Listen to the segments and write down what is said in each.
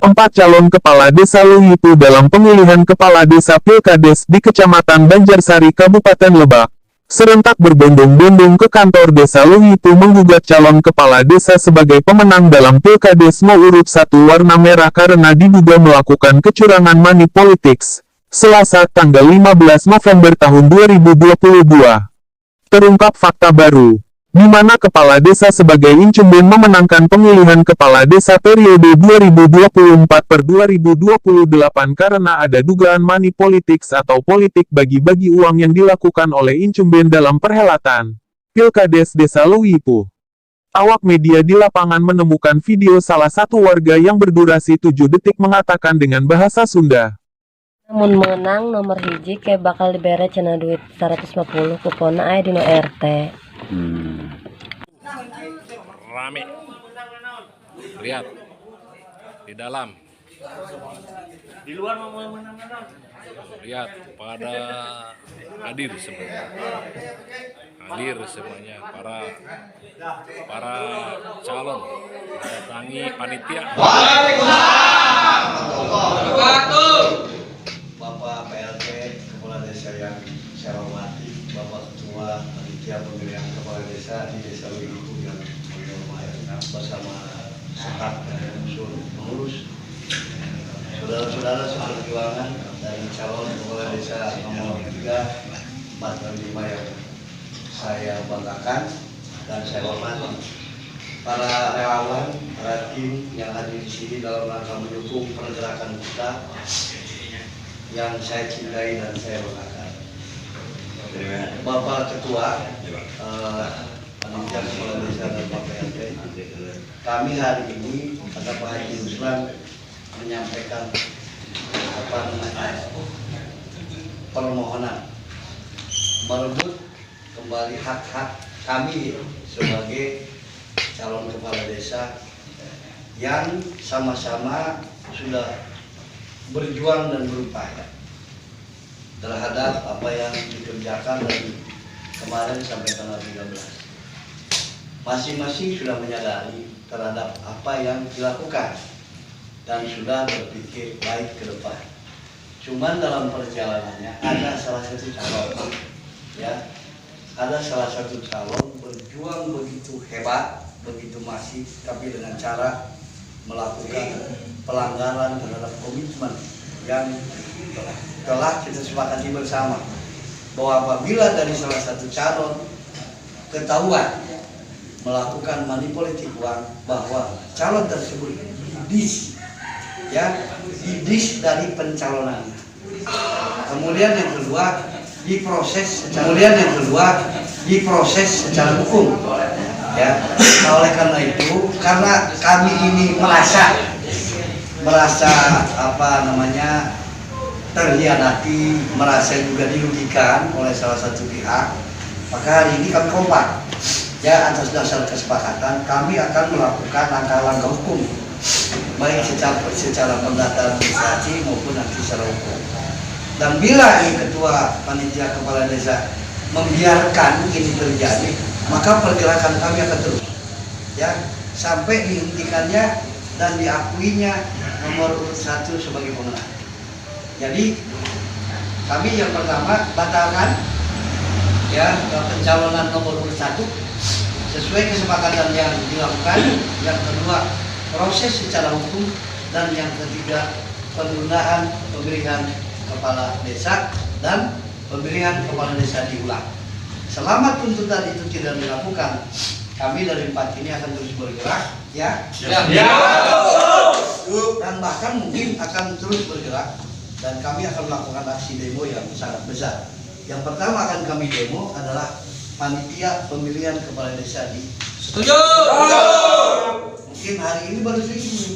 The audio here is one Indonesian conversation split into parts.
4 calon kepala desa Luwitu dalam pemilihan kepala desa Pilkades di Kecamatan Banjarsari Kabupaten Lebak. Serentak berbondong-bondong ke kantor desa Luwitu menggugat calon kepala desa sebagai pemenang dalam Pilkades No Urut 1 warna merah karena diduga melakukan kecurangan money politics. Selasa tanggal 15 November tahun 2022. Terungkap fakta baru, di mana kepala desa sebagai incumbent memenangkan pemilihan kepala desa periode 2024-2028 karena ada dugaan money politics atau politik bagi-bagi uang yang dilakukan oleh incumbent dalam perhelatan Pilkades Desa Luwitu. Awak media di lapangan menemukan video salah satu warga yang berdurasi 7 detik mengatakan dengan bahasa Sunda. Namun menang nomor hiji kayak bakal dibere cenah duit 150 kupona aya dino RT. Rame, lihat di dalam, Di luar mau menang. lihat pada hadir semuanya, para calon mendatangi panitia. Bapak PLT Kepala Desa yang saya hormati, Bapak Ketua Panitia Pemilihan Kepala Desa di Desa Luwitu yang bersama sekat dan unsur pengurus, saudara-saudara seperjuangan dari calon Kepala Desa nomor 3, 4, dan 5 yang saya banggakan dan saya hormati. Para relawan, para tim yang hadir di sini dalam rangka mendukung pergerakan kita yang saya cintai dan saya banggakan. Bapak Ketua Panitia Kepala Desa dan Pak PLT, kami hari ini ada Pak Haji Ruslan menyampaikan permohonan merebut kembali hak-hak kami sebagai calon kepala desa yang sama-sama sudah berjuang dan berupaya terhadap apa yang dikerjakan dari kemarin sampai tanggal 13. Masing-masing sudah menyadari terhadap apa yang dilakukan dan sudah berpikir baik ke depan. Cuman dalam perjalanannya ada salah satu calon, ya, ada salah satu calon berjuang begitu hebat, begitu masif, tapi dengan cara melakukan pelanggaran terhadap komitmen yang telah kita sepakati bersama, bahwa apabila dari salah satu calon ketahuan melakukan manipolitik uang, bahwa calon tersebut didis dari pencalonannya. Kemudian yang kedua diproses secara hukum. Ya, nah, oleh karena itu, karena kami ini merasa terhianati, merasa juga dirugikan oleh salah satu pihak, maka hari ini kami kompak, ya, atas dasar kesepakatan kami akan melakukan langkah-langkah hukum, baik secara perdata administrasi maupun nanti secara hukum. Dan bila ini Ketua Panitia Kepala Desa membiarkan ini terjadi, maka pergerakan kami akan terus, ya, sampai dihentikannya dan diakuinya nomor urut 1 sebagai pemenang. Jadi kami yang pertama batalkan, ya, pencalonan nomor urut 1 sesuai kesepakatan yang dilakukan. Yang kedua, proses secara hukum. Dan yang ketiga, penundaan pemilihan kepala desa dan pemilihan kepala desa diulang. Selama tuntutan itu tidak dilakukan, kami dari 4 ini akan terus bergerak, ya. Dan bahkan mungkin akan terus bergerak, dan kami akan melakukan aksi demo yang sangat besar. Yang pertama akan kami demo adalah panitia pemilihan kepala desa di. Setuju. Mungkin hari ini baru segini,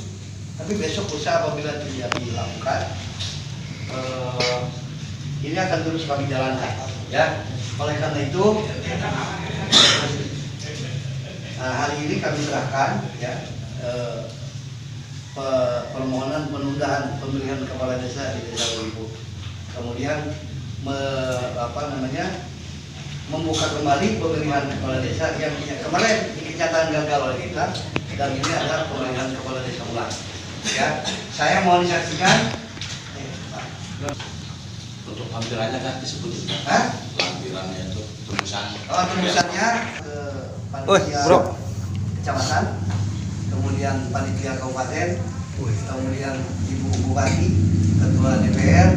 tapi besok lusa apabila tidak dilakukan, ini akan terus kami jalankan, ya. Oleh karena itu, hari ini kami serahkan, ya, permohonan penundaan pemilihan kepala desa di Desa Luwitu. Kemudian membuka kembali pemilihan kepala desa yang kemarin kenyataan gagal oleh kita, dan ini adalah pemilihan kepala desa ulang. Ya, saya mau disaksikan. Untuk lampirannya kan disebutin kan? Hah? Lampirannya itu tembusan. Oh, tembusannya ke panitia kecamatan, kemudian panitia kabupaten, kemudian Ibu Bupati, Ketua DPR,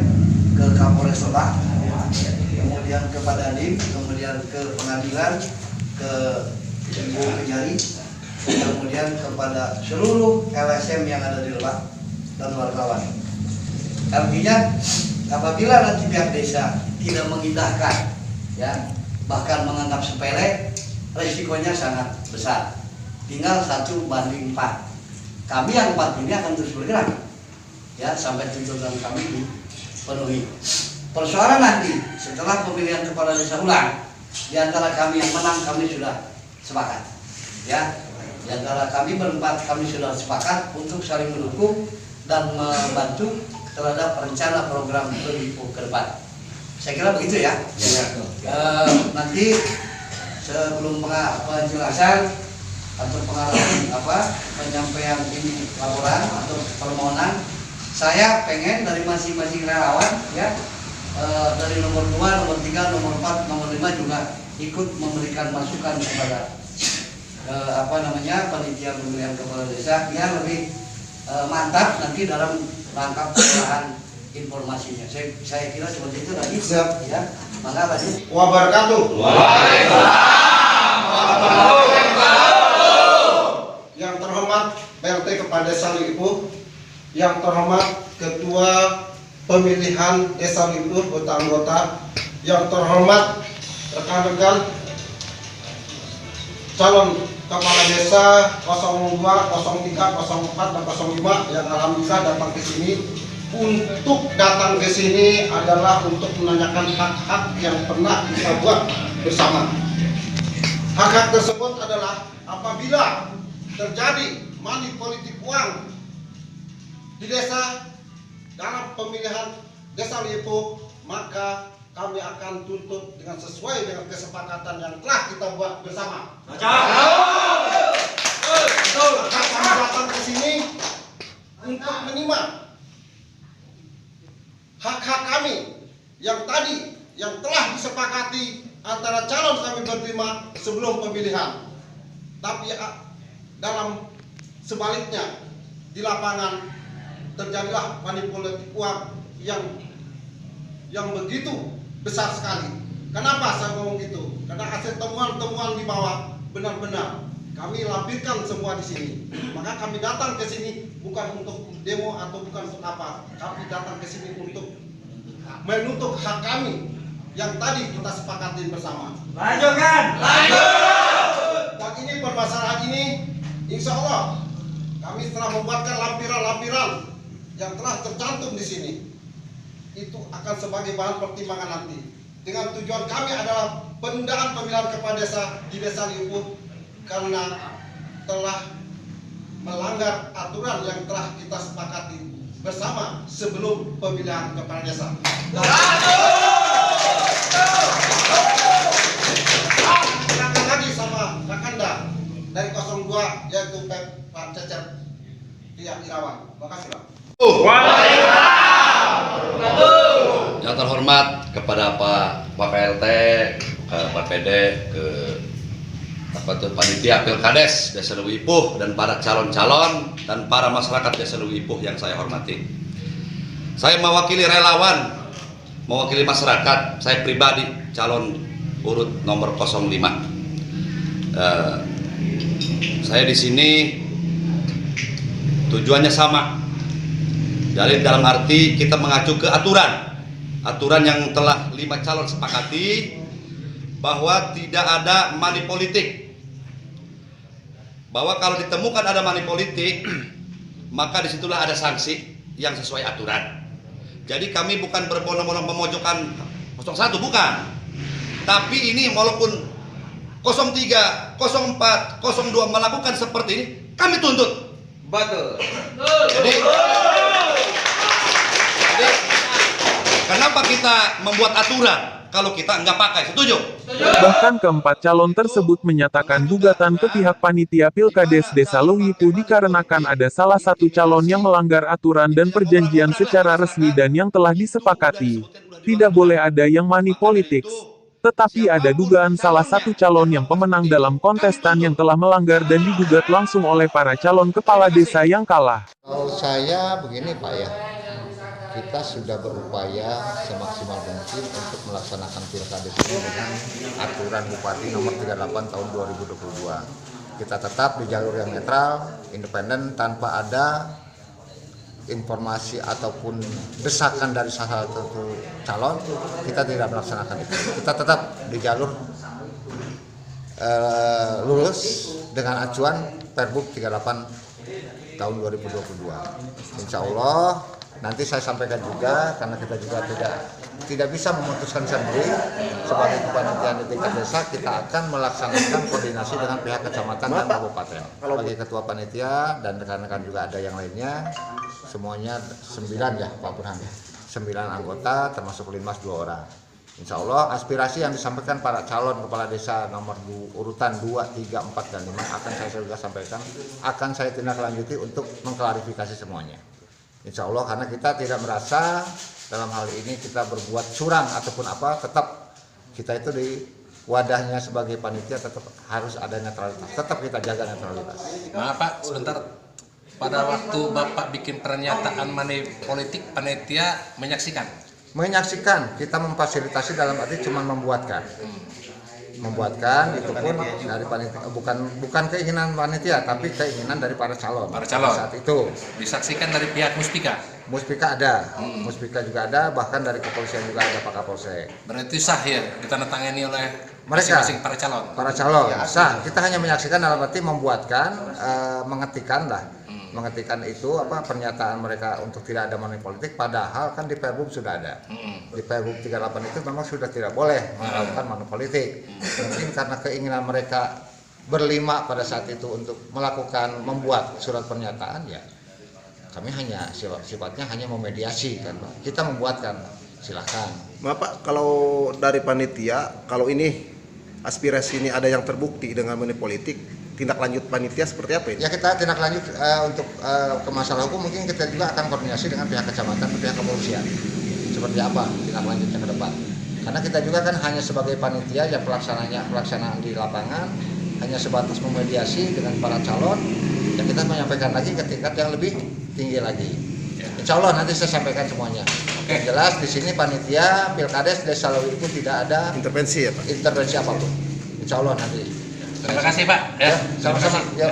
ke Kapolres Lebak, kemudian ke Dandim, kemudian ke pengadilan, ke Ibu Kejari, kemudian kepada seluruh LSM yang ada di Lebak dan wartawan. Artinya apabila nanti pihak desa tidak mengindahkan, ya, bahkan menganggap sepele, resikonya sangat besar. Tinggal 1:4. Kami yang 4 ini akan terus bergerak, ya, sampai tuntutan kami dipenuhi. Persoalan nanti setelah pemilihan kepala desa ulang, di antara kami yang menang kami sudah sepakat, ya. Di antara kami berempat kami sudah sepakat untuk saling mendukung dan membantu terhadap rencana program Lipo ke depan. Saya kira begitu ya. Nanti sebelum penjelasan atau pengalaman penyampaian ini laporan atau permohonan, saya pengen dari masing-masing relawan, ya, dari nomor 2, nomor 3, nomor 4, nomor 5 juga ikut memberikan masukan kepada panitia pemilihan kepala desa yang lebih mantap nanti dalam rangka pengolahan informasinya. Saya kira seperti itu tadi. Siap, ya. Maka lanjut. Wabarakatuh. Yang terhormat PLT Kepala Desa Lipo, yang terhormat Ketua Pemilihan Desa Lipo anggota, yang terhormat rekan-rekan calon kepala desa 02, 03, 04, dan 05 yang alhamdulillah datang ke sini. Untuk datang ke sini adalah untuk menanyakan hak-hak yang pernah kita buat bersama. Hak-hak tersebut adalah apabila terjadi money politik uang di desa dalam pemilihan Desa Lipo, maka kami akan tuntut dengan sesuai dengan kesepakatan yang telah kita buat bersama. Kami datang ke sini untuk menerima hak-hak kami yang tadi yang telah disepakati antara calon kami berlima sebelum pemilihan. Tapi dalam sebaliknya di lapangan terjadilah manipulasi uang yang begitu besar sekali. Kenapa saya ngomong gitu? Karena hasil temuan-temuan di bawah benar-benar kami lampirkan semua di sini. Maka kami datang ke sini bukan untuk demo atau bukan untuk apa. Kami datang ke sini untuk menuntut hak kami yang tadi kita sepakatin bersama. Lanjutkan. Dan ini permasalahan ini, insya Allah kami telah membuatkan lampiran-lampiran yang telah tercantum di sini. Itu akan sebagai bahan pertimbangan nanti. Dengan tujuan kami adalah penundaan pemilihan kepala desa di Desa Lipo karena telah melanggar aturan yang telah kita sepakati bersama sebelum pemilihan kepala desa. Silakan lagi sama Rakanda dari 02 yaitu Pak Cecep Irawan. Terima kasih, Pak. Yang terhormat kepada Pak PLT, Pak PD, ke panitia Pilkades Desa Lipo dan para calon-calon dan para masyarakat Desa Lipo yang saya hormati. Saya mewakili relawan, mewakili masyarakat. Saya pribadi calon urut nomor 05. Saya di sini tujuannya sama. Jadi dalam arti kita mengacu ke aturan yang telah 5 calon sepakati, bahwa tidak ada money politik. Bahwa kalau ditemukan ada money politik, maka disitulah ada sanksi yang sesuai aturan. Jadi kami bukan berbondong-bondong memojokkan 01, bukan. Tapi ini walaupun 03, 04, 02 melakukan seperti ini, kami tuntut. Betul. Jadi kenapa kita membuat aturan? kalau kita nggak pakai. Setuju? Bahkan keempat calon tersebut menyatakan gugatan ke pihak panitia Pilkades Desa Luwipu dikarenakan ada salah satu calon yang melanggar aturan dan perjanjian secara resmi dan yang telah disepakati. Tidak boleh ada yang money politics. Tetapi ada dugaan salah satu calon yang pemenang dalam kontestan yang telah melanggar dan digugat langsung oleh para calon kepala desa yang kalah. Kalau saya begini Pak ya, kita sudah berupaya semaksimal mungkin untuk melaksanakan pilkades ini dengan aturan Bupati nomor 38 tahun 2022. Kita tetap di jalur yang netral, independen, tanpa ada informasi ataupun desakan dari salah satu calon. Kita tidak melaksanakan itu. Kita tetap di jalur lulus dengan acuan Perbup 38 tahun 2022. Insya Allah nanti saya sampaikan juga, karena kita juga tidak bisa memutuskan sendiri sebagai kepanitiaan di tingkat desa. Kita akan melaksanakan koordinasi dengan pihak kecamatan dan kabupaten. Sebagai ketua panitia dan rekan-rekan juga ada yang lainnya, semuanya 9 ya Pak Burhan, 9 anggota termasuk Linmas 2 orang. Insya Allah aspirasi yang disampaikan para calon kepala desa nomor urutan 2, 3, 4, dan 5 akan saya juga sampaikan, akan saya tindak lanjuti untuk mengklarifikasi semuanya. Insya Allah, karena kita tidak merasa dalam hal ini kita berbuat curang ataupun apa, tetap kita itu di wadahnya sebagai panitia tetap harus ada netralitas, tetap kita jaga netralitas. Maaf Pak, sebentar. Pada waktu Bapak bikin pernyataan money politik, panitia menyaksikan? Menyaksikan, kita memfasilitasi dalam arti cuma membuatkan. Membuatkan itu pun dari panitia, bukan keinginan panitia, tapi keinginan dari para calon. Para calon saat itu disaksikan dari pihak Muspika. Muspika ada, Muspika juga ada, bahkan dari kepolisian juga ada Pak Kapolsek. Berarti sah ya ditandatangani oleh Mereka, masing-masing para calon. Para calon sah. Kita hanya menyaksikan dalam arti membuatkan, mengetikkan lah. Mengetikkan itu apa pernyataan mereka untuk tidak ada money politik, padahal kan di Perbup sudah ada. Di Perbup 38 itu memang sudah tidak boleh melakukan money politik. Mungkin karena keinginan mereka berlima pada saat itu untuk melakukan membuat surat pernyataan, ya kami hanya sifatnya hanya memediasi kan Pak. Kita membuatkan, silakan. Bapak, kalau dari panitia, kalau ini aspirasi ini ada yang terbukti dengan money politik, tindak lanjut panitia seperti apa ini? Ya kita tindak lanjut untuk ke masalah hukum, mungkin kita juga akan koordinasi dengan pihak kecamatan, pihak kepolisian. Seperti apa tindak lanjutnya ke depan? Karena kita juga kan hanya sebagai panitia yang pelaksanaan di lapangan, hanya sebatas memediasi dengan para calon. Ya kita menyampaikan lagi ke tingkat yang lebih tinggi lagi. Insya Allah nanti saya sampaikan semuanya. Yang jelas di sini panitia Pilkades Desa Luwipu itu tidak ada Intervensi ya Pak? Intervensi apapun. Insya Allah nanti. Terima kasih Pak. Ya, sama-sama. Ya,